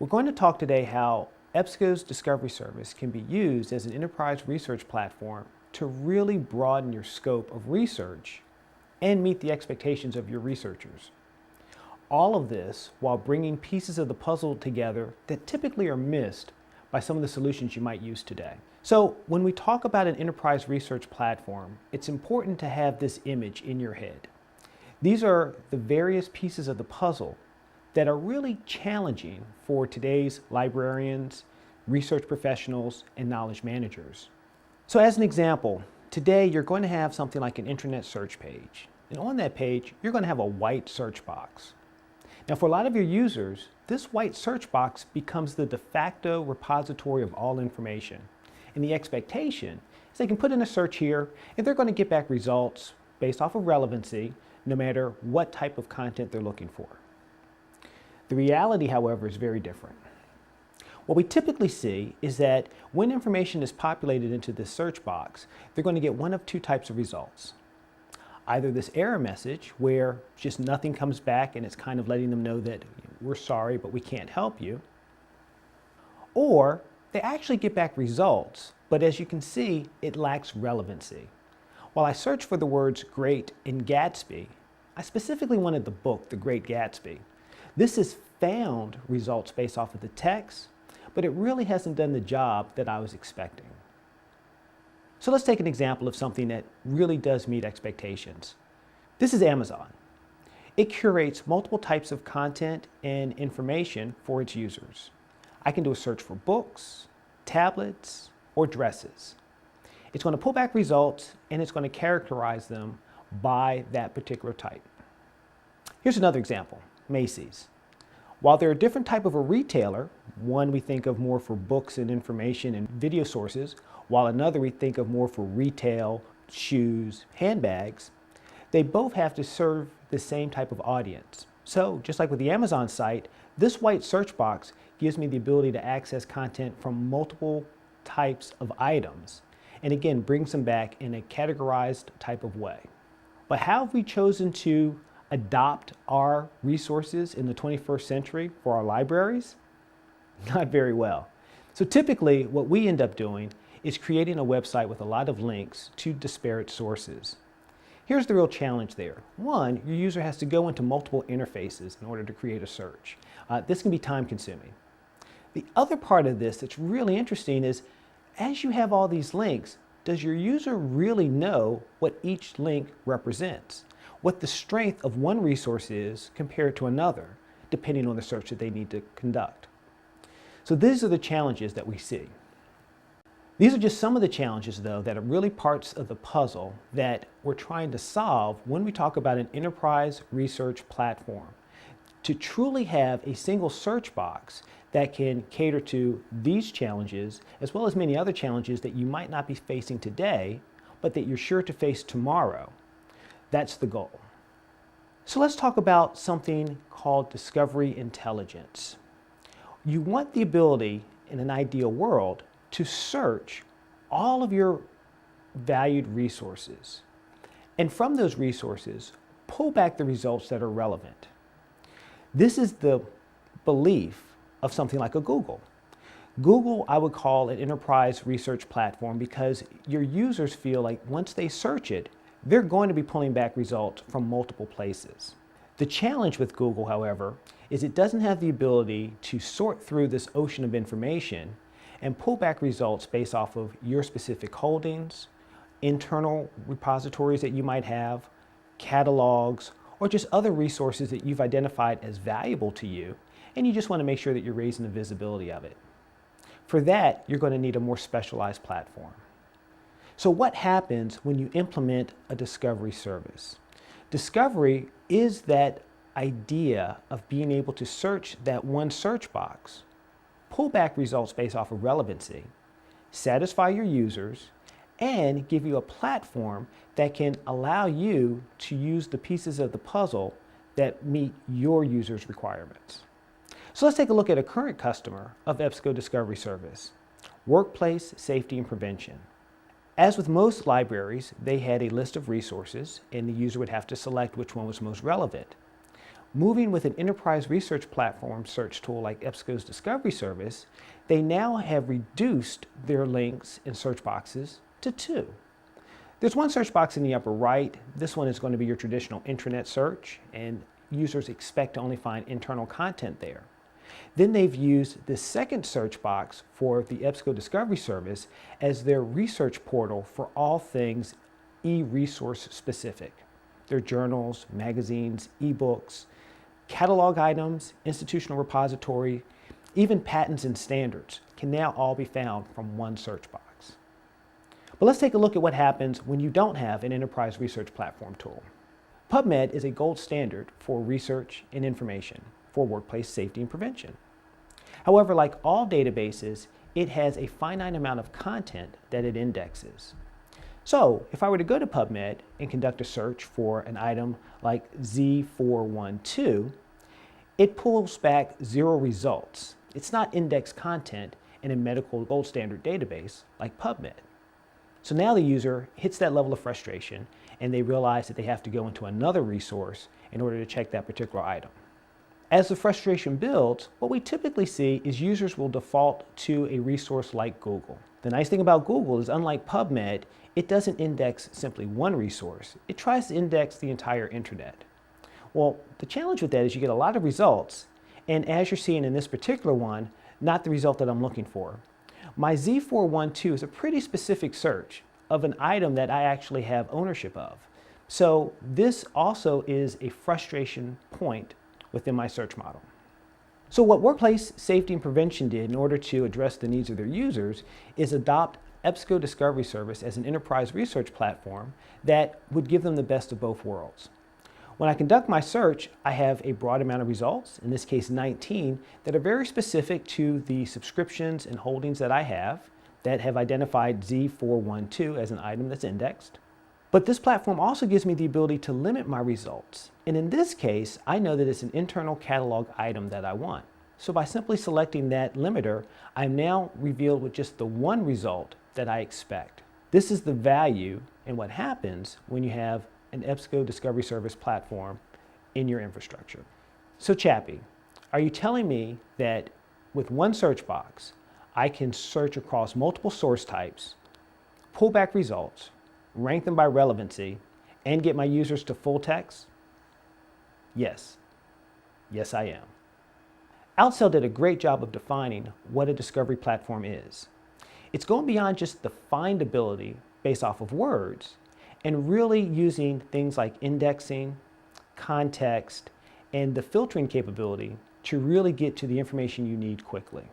We're going to talk today how EBSCO's Discovery Service can be used as an enterprise research platform to really broaden your scope of research and meet the expectations of your researchers. All of this while bringing pieces of the puzzle together that typically are missed by some of the solutions you might use today. So when we talk about an enterprise research platform, it's important to have this image in your head. These are the various pieces of the puzzle that are really challenging for today's librarians, research professionals, and knowledge managers. So as an example, today you're going to have something like an internet search page. And on that page, you're going to have a white search box. Now for a lot of your users, this white search box becomes the de facto repository of all information. And the expectation is they can put in a search here and they're going to get back results based off of relevancy, no matter what type of content they're looking for. The reality, however, is very different. What we typically see is that when information is populated into this search box, they're going to get one of two types of results. Either this error message where just nothing comes back and it's kind of letting them know that we're sorry, but we can't help you. Or they actually get back results, but as you can see, it lacks relevancy. While I searched for the words great and Gatsby, I specifically wanted the book, The Great Gatsby. This has found results based off of the text, but it really hasn't done the job that I was expecting. So let's take an example of something that really does meet expectations. This is Amazon. It curates multiple types of content and information for its users. I can do a search for books, tablets, or dresses. It's going to pull back results and it's going to characterize them by that particular type. Here's another example. Macy's. While they're a different type of a retailer, one we think of more for books and information and video sources, while another we think of more for retail, shoes, handbags, they both have to serve the same type of audience. So just like with the Amazon site, this white search box gives me the ability to access content from multiple types of items, and again brings them back in a categorized type of way. But how have we chosen to adopt our resources in the 21st century for our libraries? Not very well. So typically what we end up doing is creating a website with a lot of links to disparate sources. Here's the real challenge there. One, your user has to go into multiple interfaces in order to create a search. This can be time consuming. The other part of this that's really interesting is as you have all these links, does your user really know what each link represents? What the strength of one resource is compared to another, depending on the search that they need to conduct. So these are the challenges that we see. These are just some of the challenges, though, that are really parts of the puzzle that we're trying to solve when we talk about an enterprise research platform. To truly have a single search box that can cater to these challenges, as well as many other challenges that you might not be facing today, but that you're sure to face tomorrow. That's the goal. So let's talk about something called discovery intelligence. You want the ability, in an ideal world, to search all of your valued resources. And from those resources, pull back the results that are relevant. This is the belief of something like a Google. Google, I would call an enterprise research platform because your users feel like once they search it, they're going to be pulling back results from multiple places. The challenge with Google, however, is it doesn't have the ability to sort through this ocean of information and pull back results based off of your specific holdings, internal repositories that you might have, catalogs, or just other resources that you've identified as valuable to you, and you just want to make sure that you're raising the visibility of it. For that, you're going to need a more specialized platform. So what happens when you implement a discovery service? Discovery is that idea of being able to search that one search box, pull back results based off of relevancy, satisfy your users, and give you a platform that can allow you to use the pieces of the puzzle that meet your users' requirements. So let's take a look at a current customer of EBSCO Discovery Service, Workplace Safety and Prevention. As with most libraries, they had a list of resources and the user would have to select which one was most relevant. Moving with an enterprise research platform search tool like EBSCO's Discovery Service, they now have reduced their links in search boxes to 2. There's one search box in the upper right. This one is going to be your traditional intranet search, and users expect to only find internal content there. Then they've used this second search box for the EBSCO Discovery Service as their research portal for all things e-resource specific. Their journals, magazines, ebooks, catalog items, institutional repository, even patents and standards can now all be found from one search box. But let's take a look at what happens when you don't have an enterprise research platform tool. PubMed is a gold standard for research and information for workplace safety and prevention. However, like all databases, it has a finite amount of content that it indexes. So if I were to go to PubMed and conduct a search for an item like Z412, it pulls back 0 results. It's not indexed content in a medical gold standard database like PubMed. So now the user hits that level of frustration and they realize that they have to go into another resource in order to check that particular item. As the frustration builds, what we typically see is users will default to a resource like Google. The nice thing about Google is, unlike PubMed, it doesn't index simply one resource. It tries to index the entire internet. Well, the challenge with that is you get a lot of results, and as you're seeing in this particular one, not the result that I'm looking for. My Z412 is a pretty specific search of an item that I actually have ownership of. So this also is a frustration point within my search model. So what Workplace Safety and Prevention did in order to address the needs of their users is adopt EBSCO Discovery Service as an enterprise research platform that would give them the best of both worlds. When I conduct my search, I have a broad amount of results, in this case 19, that are very specific to the subscriptions and holdings that I have that have identified Z412 as an item that's indexed. But this platform also gives me the ability to limit my results. And in this case, I know that it's an internal catalog item that I want. So by simply selecting that limiter, I'm now revealed with just the one result that I expect. This is the value and what happens when you have an EBSCO Discovery Service platform in your infrastructure. So Chappy, are you telling me that with one search box, I can search across multiple source types, pull back results, rank them by relevancy, and get my users to full text? Yes. Yes, I am. Outsell did a great job of defining what a discovery platform is. It's going beyond just the findability based off of words and really using things like indexing, context, and the filtering capability to really get to the information you need quickly.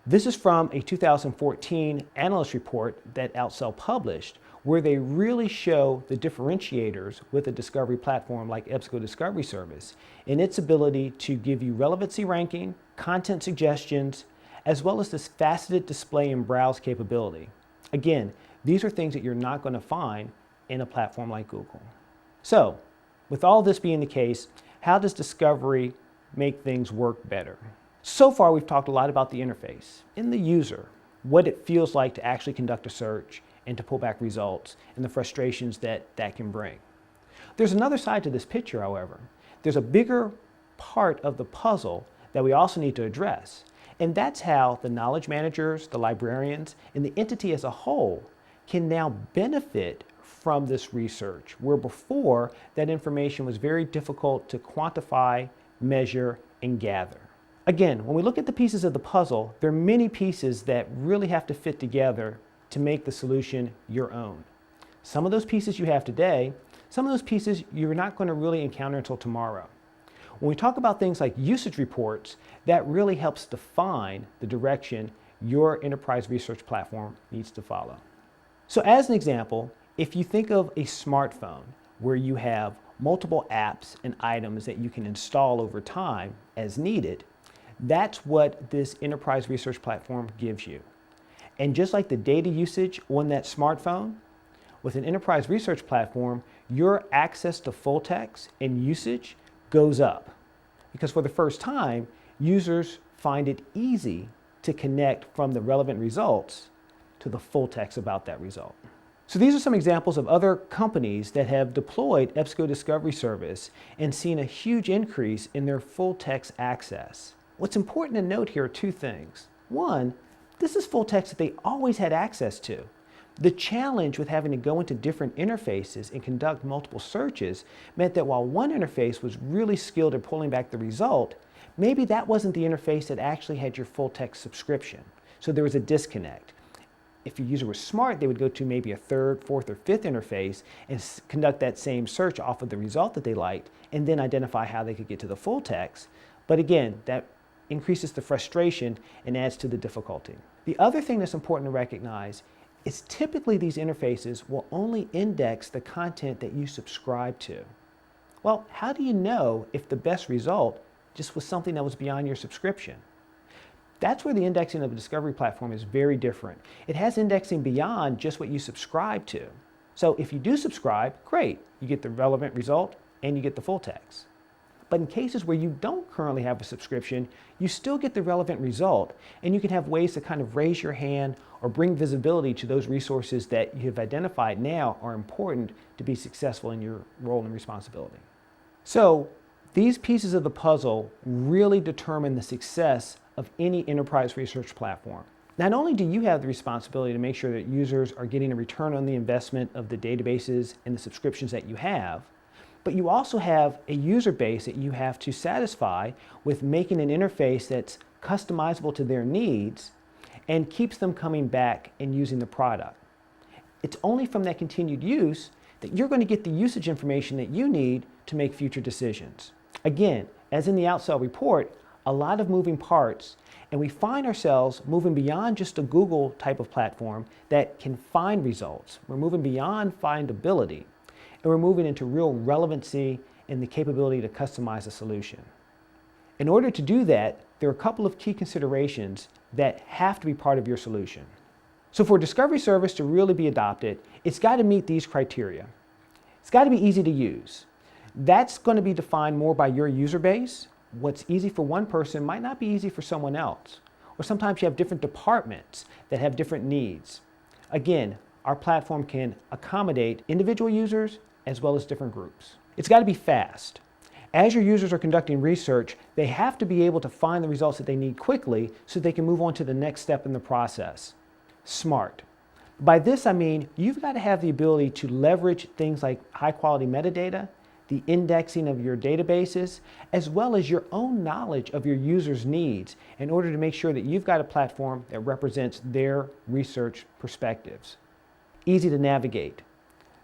This is from a 2014 analyst report that Outsell published, where they really show the differentiators with a discovery platform like EBSCO Discovery Service in its ability to give you relevancy ranking, content suggestions, as well as this faceted display and browse capability. Again, these are things that you're not going to find in a platform like Google. So, with all this being the case, how does discovery make things work better? So far, we've talked a lot about the interface and the user, what it feels like to actually conduct a search and to pull back results, and the frustrations that that can bring. There's another side to this picture, however. There's a bigger part of the puzzle that we also need to address, and that's how the knowledge managers, the librarians, and the entity as a whole can now benefit from this research, where before that information was very difficult to quantify, measure, and gather. Again, when we look at the pieces of the puzzle, there are many pieces that really have to fit together to make the solution your own. Some of those pieces you have today, some of those pieces you're not going to really encounter until tomorrow. When we talk about things like usage reports, that really helps define the direction your enterprise research platform needs to follow. So as an example, if you think of a smartphone where you have multiple apps and items that you can install over time as needed, that's what this enterprise research platform gives you. And just like the data usage on that smartphone, with an enterprise research platform, your access to full text and usage goes up. Because for the first time, users find it easy to connect from the relevant results to the full text about that result. So these are some examples of other companies that have deployed EBSCO Discovery Service and seen a huge increase in their full text access. What's important to note here are two things. One, this is full text that they always had access to. The challenge with having to go into different interfaces and conduct multiple searches meant that while one interface was really skilled at pulling back the result, maybe that wasn't the interface that actually had your full text subscription. So there was a disconnect. If your user was smart, they would go to maybe a third, fourth, or fifth interface and conduct that same search off of the result that they liked and then identify how they could get to the full text. But again, that increases the frustration and adds to the difficulty. The other thing that's important to recognize is typically these interfaces will only index the content that you subscribe to. Well, how do you know if the best result just was something that was beyond your subscription? That's where the indexing of a discovery platform is very different. It has indexing beyond just what you subscribe to. So if you do subscribe, great, you get the relevant result and you get the full text. But in cases where you don't currently have a subscription, you still get the relevant result, and you can have ways to kind of raise your hand or bring visibility to those resources that you have identified now are important to be successful in your role and responsibility. So these pieces of the puzzle really determine the success of any enterprise research platform. Not only do you have the responsibility to make sure that users are getting a return on the investment of the databases and the subscriptions that you have, but you also have a user base that you have to satisfy with making an interface that's customizable to their needs and keeps them coming back and using the product. It's only from that continued use that you're going to get the usage information that you need to make future decisions. Again, as in the Outsell report, a lot of moving parts, and we find ourselves moving beyond just a Google type of platform that can find results. We're moving beyond findability, and we're moving into real relevancy and the capability to customize a solution. In order to do that, there are a couple of key considerations that have to be part of your solution. So for a discovery service to really be adopted, it's got to meet these criteria. It's got to be easy to use. That's going to be defined more by your user base. What's easy for one person might not be easy for someone else. Or sometimes you have different departments that have different needs. Again, our platform can accommodate individual users as well as different groups. It's got to be fast. As your users are conducting research, they have to be able to find the results that they need quickly so they can move on to the next step in the process. Smart. By this I mean you've got to have the ability to leverage things like high quality metadata, the indexing of your databases, as well as your own knowledge of your users' needs in order to make sure that you've got a platform that represents their research perspectives. Easy to navigate.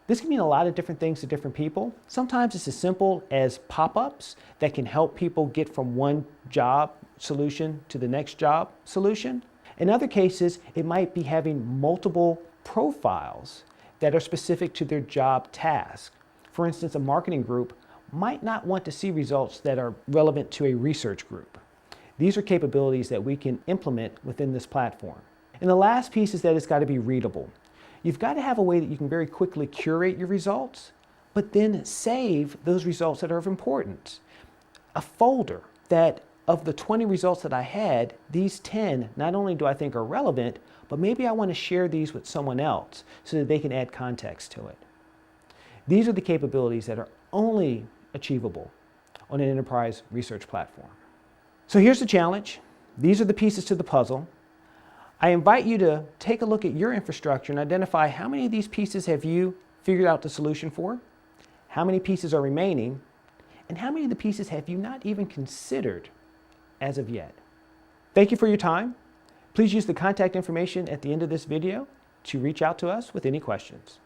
This can mean a lot of different things to different people. Sometimes it's as simple as pop-ups that can help people get from one job solution to the next job solution. In other cases, it might be having multiple profiles that are specific to their job task. For instance, a marketing group might not want to see results that are relevant to a research group. These are capabilities that we can implement within this platform. And the last piece is that it's got to be readable. You've got to have a way that you can very quickly curate your results, but then save those results that are of importance. A folder that of the 20 results that I had, these 10 not only do I think are relevant, but maybe I want to share these with someone else so that they can add context to it. These are the capabilities that are only achievable on an enterprise research platform. So here's the challenge. These are the pieces to the puzzle. I invite you to take a look at your infrastructure and identify how many of these pieces have you figured out the solution for, how many pieces are remaining, and how many of the pieces have you not even considered as of yet. Thank you for your time. Please use the contact information at the end of this video to reach out to us with any questions.